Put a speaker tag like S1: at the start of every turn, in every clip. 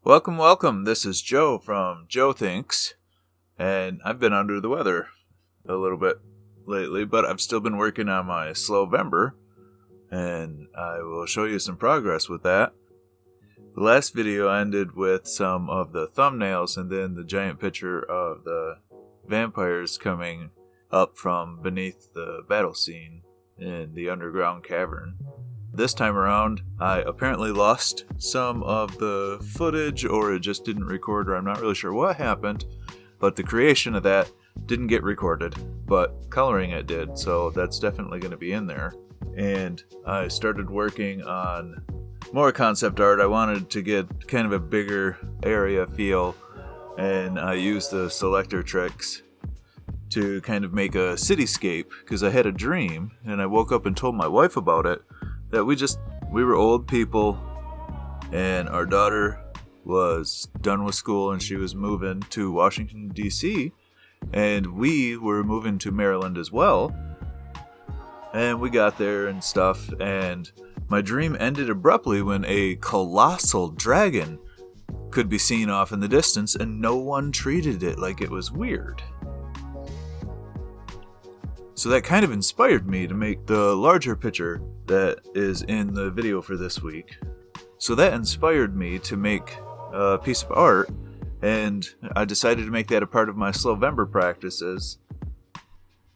S1: Welcome. This is Joe from Joethinks, and I've been under the weather a little bit lately, but I've still been working on my Slowvember, and I will show you some progress with that. The last video ended with some of the thumbnails and then the giant picture of the vampires coming up from beneath the battle scene in the underground cavern. This time around, I apparently lost some of the footage, or it just didn't record, or I'm not really sure what happened, but the creation of that didn't get recorded, but coloring it did, so that's definitely going to be in there. And I started working on more concept art. I wanted to get kind of a bigger area feel, and I used the selector tricks to kind of make a cityscape, because I had a dream, and I woke up and told my wife about it, that we were old people, and our daughter was done with school and she was moving to Washington, D.C., and we were moving to Maryland as well. And we got there and stuff, and my dream ended abruptly when a colossal dragon could be seen off in the distance, and no one treated it like it was weird. So that kind of inspired me to make the larger picture that is in the video for this week. So that inspired me to make a piece of art, and I decided to make that a part of my Slowvember practices.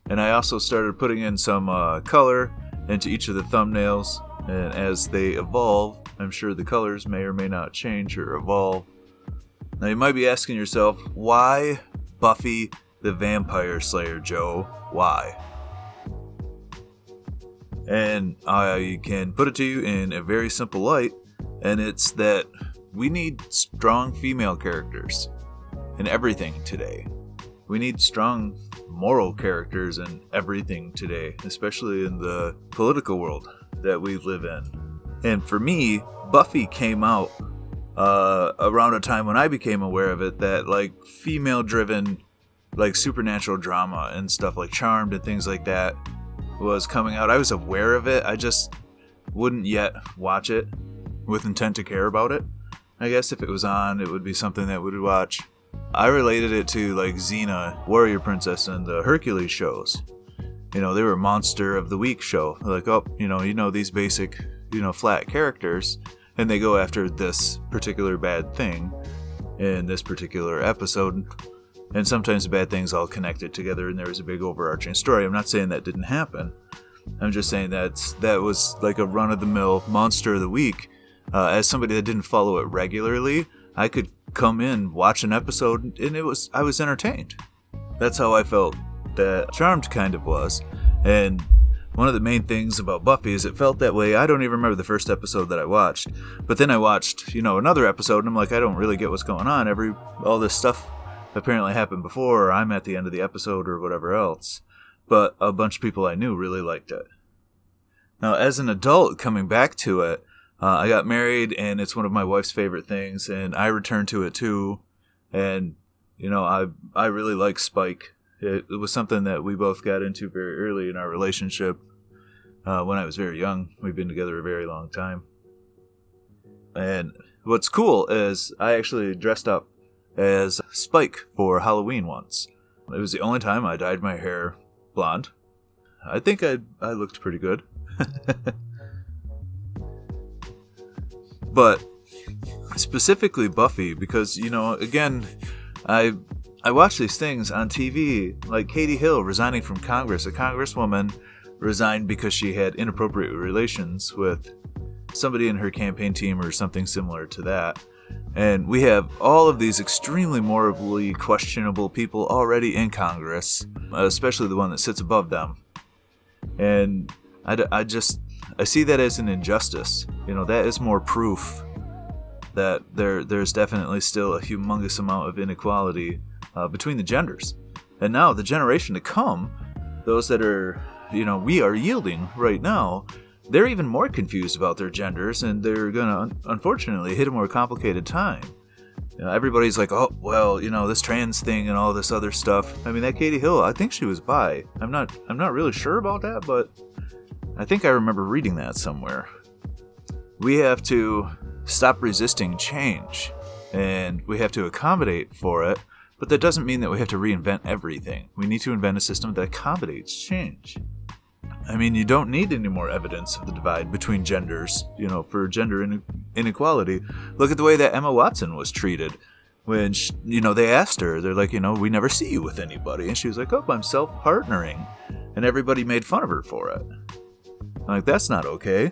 S1: And I also started putting in some color into each of the thumbnails, and as they evolve, I'm sure the colors may or may not change or evolve. Now you might be asking yourself, why Buffy the Vampire Slayer, Joe? Why? And I can put it to you in a very simple light, and it's that we need strong female characters in everything today. We need strong moral characters in everything today, especially in the political world that we live in. And for me, Buffy came out around a time when I became aware of it, that like female-driven, like supernatural drama and stuff like Charmed and things like that was coming out. I was aware of it, I just wouldn't yet watch it with intent to care about it. I guess if it was on, it would be something that we would watch. I related it to like Xena, Warrior Princess, and the Hercules shows. You know, they were Monster of the Week show. Like, oh, you know these basic, flat characters, and they go after this particular bad thing in this particular episode. And sometimes the bad things all connected together, and there was a big overarching story. I'm not saying that didn't happen. I'm just saying that was like a run-of-the-mill Monster of the Week. As somebody that didn't follow it regularly, I could come in, watch an episode, and I was entertained. That's how I felt that Charmed kind of was. And one of the main things about Buffy is it felt that way. I don't even remember the first episode that I watched. But then I watched, another episode, and I'm like, I don't really get what's going on. All this stuff apparently happened before, or I'm at the end of the episode, or whatever else. But a bunch of people I knew really liked it. Now, as an adult coming back to it, I got married, and it's one of my wife's favorite things, and I returned to it too. And, I really like Spike. It was something that we both got into very early in our relationship. When I was very young. We've been together a very long time. And what's cool is I actually dressed up as Spike for Halloween once. It was the only time I dyed my hair blonde. I think I looked pretty good. But specifically Buffy, because, again, I watch these things on TV, like Katie Hill resigning from Congress. A congresswoman resigned because she had inappropriate relations with somebody in her campaign team or something similar to that. And we have all of these extremely morally questionable people already in Congress, especially the one that sits above them. And I see that as an injustice. That is more proof that there's definitely still a humongous amount of inequality between the genders. And now the generation to come, those that are, we are yielding right now, they're even more confused about their genders, and they're going to, unfortunately, hit a more complicated time. Everybody's like, oh, well, this trans thing and all this other stuff. I mean, that Katie Hill, I think she was bi. I'm not really sure about that, but I think I remember reading that somewhere. We have to stop resisting change. and we have to accommodate for it, but that doesn't mean that we have to reinvent everything. We need to invent a system that accommodates change. I mean, you don't need any more evidence of the divide between genders, for gender inequality. Look at the way that Emma Watson was treated. When, they asked her, they're like, we never see you with anybody. And she was like, oh, I'm self-partnering. And everybody made fun of her for it. I'm like, that's not okay.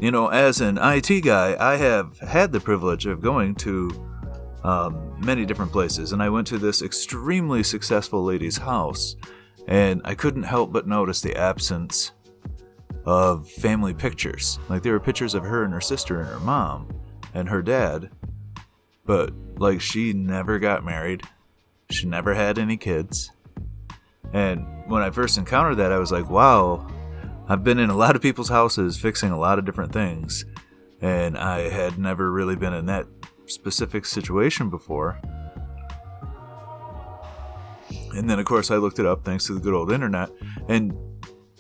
S1: As an IT guy, I have had the privilege of going to many different places. And I went to this extremely successful lady's house. And I couldn't help but notice the absence of family pictures. Like, there were pictures of her and her sister and her mom and her dad. But, she never got married. She never had any kids. And when I first encountered that, I was like, wow, I've been in a lot of people's houses fixing a lot of different things. And I had never really been in that specific situation before. And then, of course, I looked it up thanks to the good old internet. And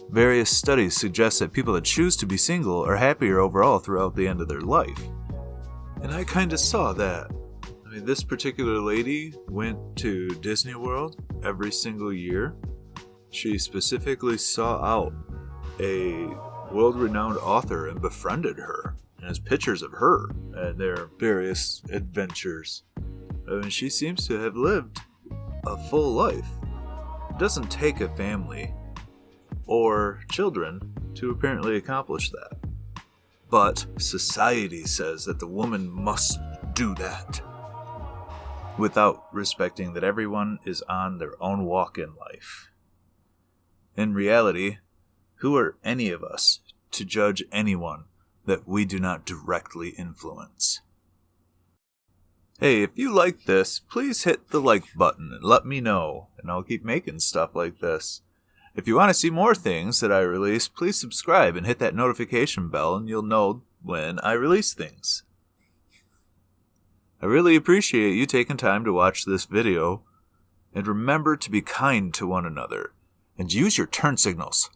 S1: various studies suggest that people that choose to be single are happier overall throughout the end of their life. And I kind of saw that. I mean, this particular lady went to Disney World every single year. She specifically sought out a world-renowned author and befriended her. And has pictures of her and their various adventures. I mean, she seems to have lived a full life. It doesn't take a family or children to apparently accomplish that. But society says that the woman must do that, without respecting that everyone is on their own walk in life. In reality, who are any of us to judge anyone that we do not directly influence? Hey, if you like this, please hit the like button and let me know, and I'll keep making stuff like this. If you want to see more things that I release, please subscribe and hit that notification bell, and you'll know when I release things. I really appreciate you taking time to watch this video, and remember to be kind to one another, and use your turn signals.